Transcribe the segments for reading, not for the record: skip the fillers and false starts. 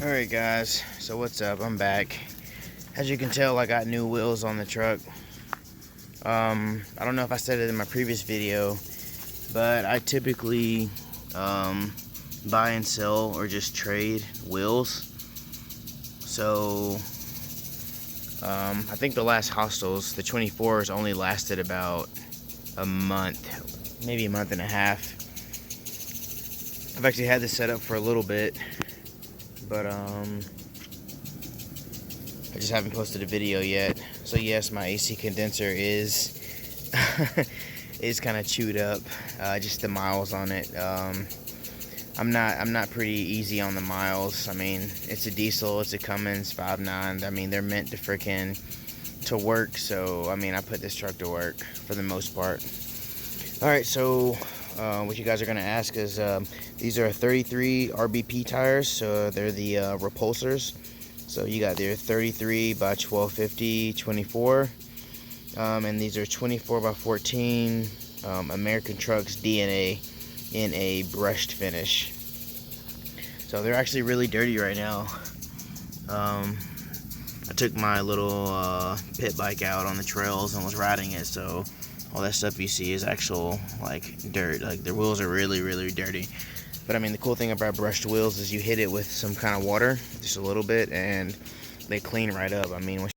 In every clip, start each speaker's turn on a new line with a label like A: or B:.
A: Alright guys, so what's up? I'm back. As you can tell, I got new wheels on the truck. I don't know if I said it in my previous video, but I typically buy and sell or just trade wheels. So I think the last Hostels, the 24s, only lasted about a month, maybe a month and a half. I've actually had this set up for a little bit, but I just haven't posted a video yet. So yes, my AC condenser is is kind of chewed up. Just the miles on it. I'm not pretty easy on the miles. I mean, it's a diesel, it's a Cummins 5.9. I mean, they're meant to work. So I mean, I put this truck to work for the most part. All right, so what you guys are gonna ask is these are 33 RBP tires, so they're the repulsors. So you got their 33 by 1250 24, and these are 24 by 14 American Truxx DNA in a brushed finish. So they're actually really dirty right now. I took my little pit bike out on the trails and was riding it, so all that stuff you see is actual like dirt. Like the wheels are really dirty. But I mean, the cool thing about brushed wheels is you hit it with some kind of water, just a little bit, and they clean right up. I mean,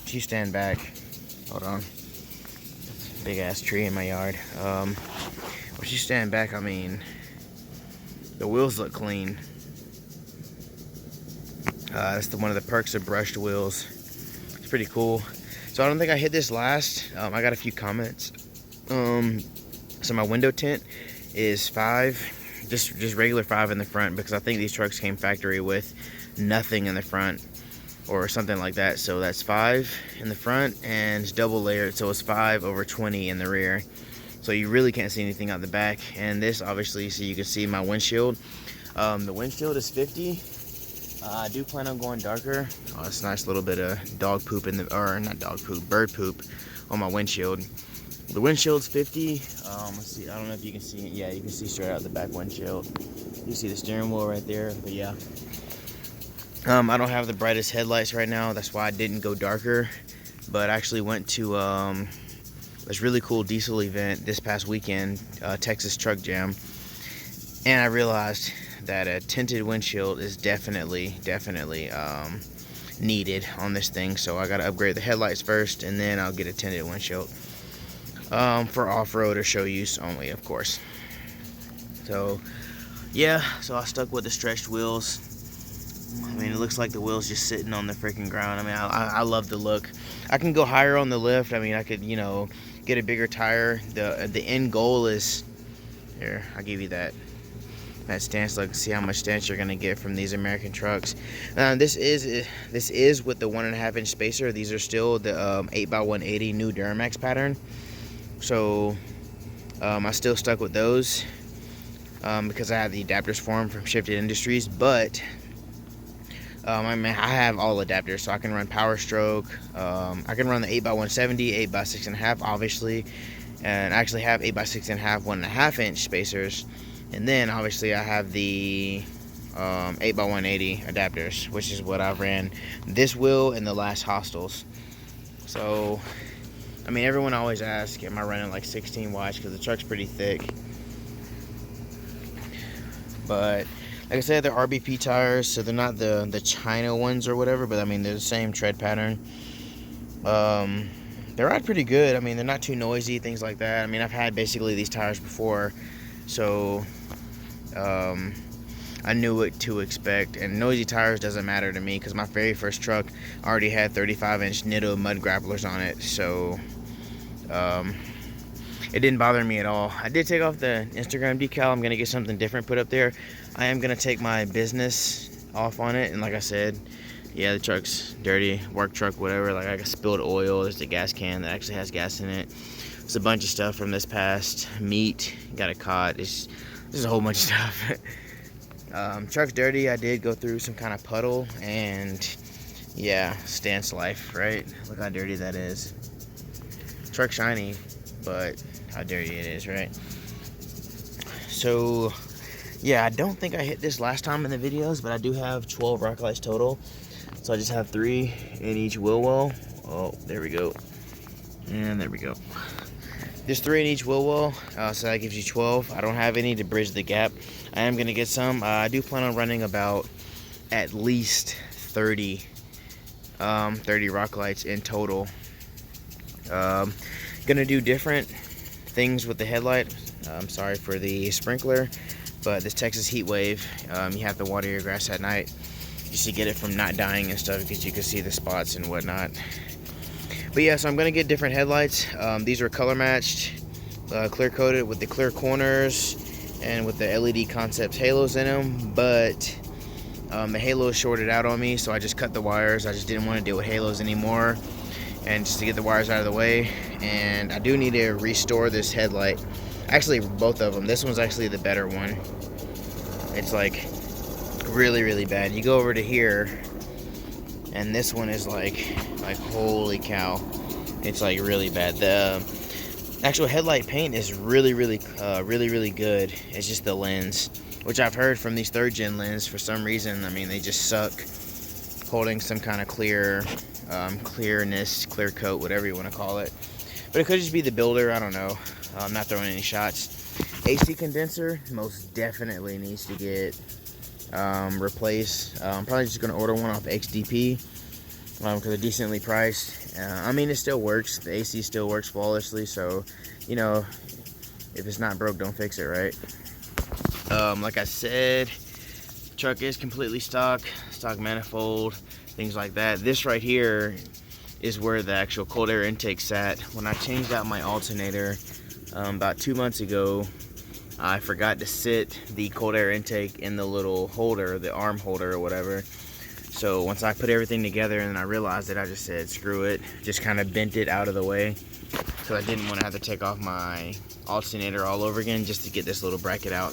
A: if you stand back, hold on, big ass tree in my yard. If you stand back, I mean, the wheels look clean. That's one of the perks of brushed wheels. It's pretty cool. So I don't think I hit this last. I got a few comments. So my window tint is 5, just regular 5 in the front, because I think these trucks came factory with nothing in the front or something like that. So that's 5 in the front, and it's double layered, so it's 5/20 in the rear. So you really can't see anything out the back. And this, obviously, so you can see my windshield. The windshield is 50. I do plan on going darker. Oh, it's a nice little bit of dog poop in the, or not dog poop, bird poop on my windshield. The windshield's 50. Let's see, I don't know if you can see it. Yeah, you can see straight out the back windshield. You see the steering wheel right there, but yeah. I don't have the brightest headlights right now. That's why I didn't go darker. But I actually went to this really cool diesel event this past weekend, Texas Truck Jam. And I realized that a tinted windshield is definitely needed on this thing. So I got to upgrade the headlights first, and then I'll get a tinted windshield. For off-road or show use only, of course. So yeah, so I stuck with the stretched wheels. I mean, it looks like the wheel's just sitting on the freaking ground. I mean, I love the look. I can go higher on the lift. I mean, I could, you know, get a bigger tire. The end goal is, here, I'll give you that stance. Look, see how much stance you're gonna get from these American Truxx. This is with the 1.5 inch spacer. These are still the 8x180 new Duramax pattern. So I still stuck with those because I have the adapters for them from Shifted Industries. But I mean, I have all adapters, so I can run Power Stroke. I can run the 8x170, 8x6.5, obviously, and I actually have 8x6.5, 1.5 inch spacers. And then obviously I have the 8x180 adapters, which is what I've ran this wheel and the last Hostels. So I mean, everyone always asks, am I running like 16 watts, because the truck's pretty thick. But like I said, they're RBP tires, so they're not the China ones or whatever, but I mean, they're the same tread pattern. They ride pretty good. I mean, they're not too noisy, things like that. I mean, I've had basically these tires before, so I knew what to expect, and noisy tires doesn't matter to me because my very first truck already had 35-inch Nitto mud grapplers on it, so it didn't bother me at all. I did take off the Instagram decal. I'm gonna get something different put up there. I am gonna take my business off on it, and like I said, yeah, the truck's dirty, work truck, whatever. Like, I spilled oil. There's a gas can that actually has gas in it. It's a bunch of stuff from this past. Meat, got a cot. There's a whole bunch of stuff. Truck's dirty. I did go through some kind of puddle, and yeah, stance life, right? Look how dirty that is. Truck shiny, but how dirty it is, right? So yeah, I don't think I hit this last time in the videos, but I do have 12 rock lights total. So I just have 3 in each wheel well. Oh, there we go. And there we go. There's 3 in each wheel well, so that gives you 12. I don't have any to bridge the gap. I am gonna get some. I do plan on running about at least 30 rock lights in total. Gonna do different things with the headlight. I'm sorry for the sprinkler, but this Texas heat wave, you have to water your grass at night just to get it from not dying and stuff, because you can see the spots and whatnot. But yeah, so I'm gonna get different headlights. These are color matched, clear coated with the clear corners and with the LED Concepts halos in them, but the halos shorted out on me, so I just cut the wires. I just didn't want to deal with halos anymore, and just to get the wires out of the way. And I do need to restore this headlight. Actually, both of them. This one's actually the better one. It's like really bad. You go over to here, and this one is like holy cow, it's like really bad. The actual headlight paint is really good. It's just the lens, which I've heard from these 3rd gen lenses, for some reason, I mean, they just suck holding some kind of clear clear coat, whatever you want to call it. But it could just be the builder, I don't know. I'm not throwing any shots. AC condenser most definitely needs to get replaced. I'm probably just going to order one off XDP because they're decently priced. I mean, it still works. The AC still works flawlessly, so, you know, if it's not broke, don't fix it, right? Like I said, truck is completely stock manifold, things like that. This right here is where the actual cold air intake sat. When I changed out my alternator about 2 months ago, I forgot to sit the cold air intake in the little holder, the arm holder or whatever. So once I put everything together and I realized it, I just said screw it, just kind of bent it out of the way, because I didn't want to have to take off my alternator all over again just to get this little bracket out.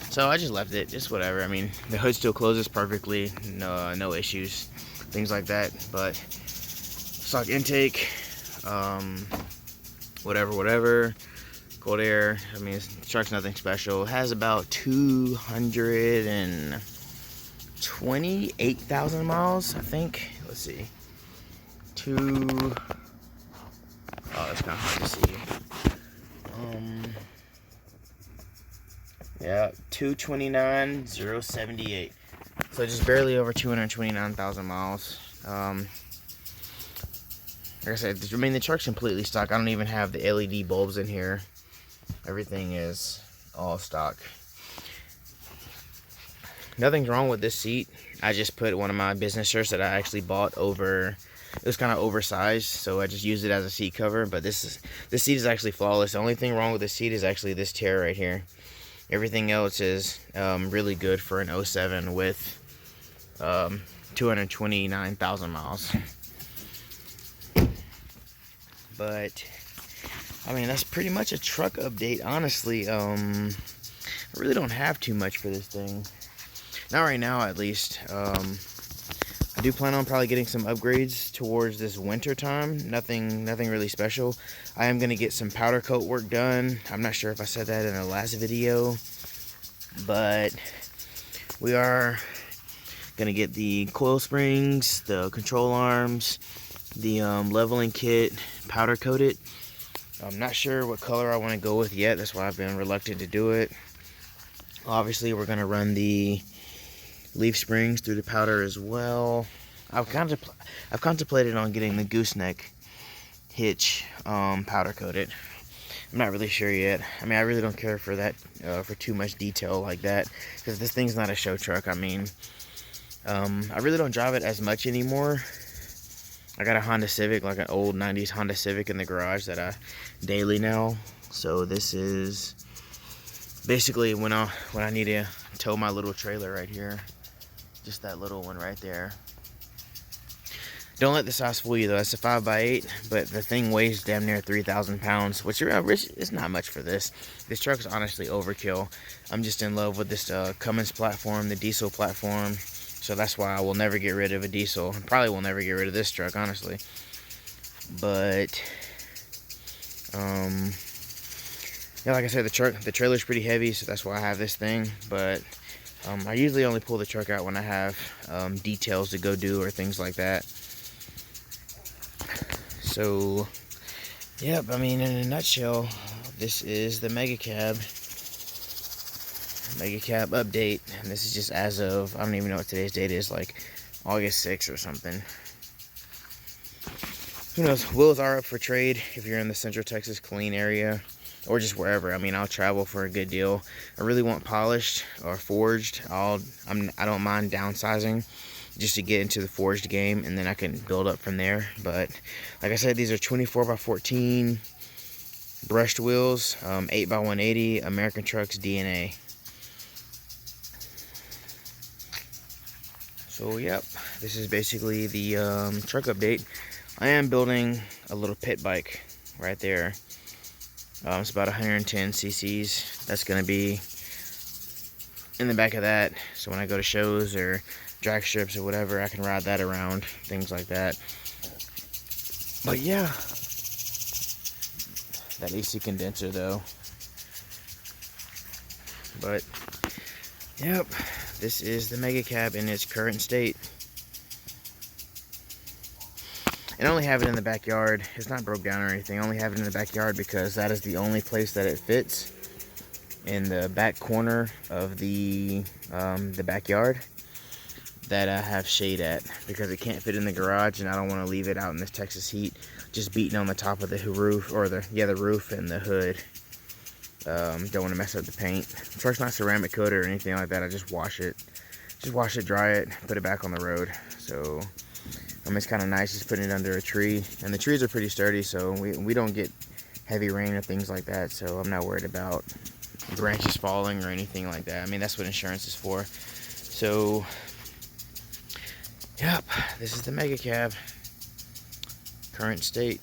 A: So I just left it, just whatever. I mean, the hood still closes perfectly, no issues, things like that. But stock intake, whatever. Cold air, I mean, the truck's nothing special. It has about 228,000 miles, I think. Let's see. Oh, that's kind of hard to see. Yeah, 229,078. So just barely over 229,000 miles. Like I said, I mean, the truck's completely stock. I don't even have the LED bulbs in here. Everything is all stock. Nothing's wrong with this seat. I just put one of my business shirts that I actually bought over. It was kind of oversized, so I just used it as a seat cover. But this seat is actually flawless. The only thing wrong with this seat is actually this tear right here. Everything else is really good for an 07 with 229,000 miles. But I mean, that's pretty much a truck update, honestly. I really don't have too much for this thing. Not right now, at least. I do plan on probably getting some upgrades towards this winter time. Nothing really special. I am going to get some powder coat work done. I'm not sure if I said that in the last video, but we are going to get the coil springs, the control arms, the leveling kit, powder coated. I'm not sure what color I want to go with yet. That's why I've been reluctant to do it. Obviously, we're going to run the leaf springs through the powder as well. I've contemplated on getting the gooseneck hitch powder coated. I'm not really sure yet. I mean, I really don't care for that, for too much detail like that, because this thing's not a show truck. I mean, I really don't drive it as much anymore. I got a Honda Civic, like an old 90s Honda Civic in the garage that I daily now. So this is basically when I need to tow my little trailer right here. Just that little one right there. Don't let the size fool you though. It's a 5x8, but the thing weighs damn near 3,000 pounds, which is not much for this. This truck is honestly overkill. I'm just in love with this Cummins platform, the diesel platform. So that's why I will never get rid of a diesel. I probably will never get rid of this truck, honestly. But, yeah, like I said, the trailer's pretty heavy, so that's why I have this thing. But I usually only pull the truck out when I have details to go do or things like that. So, yep, I mean, in a nutshell, this is the Mega Cab update. And this is just as of, I don't even know what today's date is, like August 6th or something. Who knows? Wheels are up for trade if you're in the Central Texas Killeen area, or just wherever. I mean, I'll travel for a good deal. I really want polished or forged. I don't mind downsizing just to get into the forged game, and then I can build up from there. But like I said, these are 24x14 brushed wheels, 8x180 American Trucks DNA. So yep, this is basically the truck update. I am building a little pit bike right there. It's about 110 cc's. That's going to be in the back of that, so when I go to shows or drag strips or whatever, I can ride that around, things like that. But yeah, that AC condenser though. But yep, this is the Mega Cab in its current state. And I only have it in the backyard. It's not broke down or anything. I only have it in the backyard because that is the only place that it fits, in the back corner of the backyard, that I have shade at, because it can't fit in the garage, and I don't want to leave it out in this Texas heat just beating on the top of the roof, or the roof and the hood. Don't want to mess up the paint. The truck's not ceramic coated or anything like that. I just wash it, dry it, put it back on the road. So it's kind of nice just putting it under a tree, and the trees are pretty sturdy, so we don't get heavy rain or things like that, so I'm not worried about branches falling or anything like that. I mean, that's what insurance is for. So yep, this is the Mega Cab current state.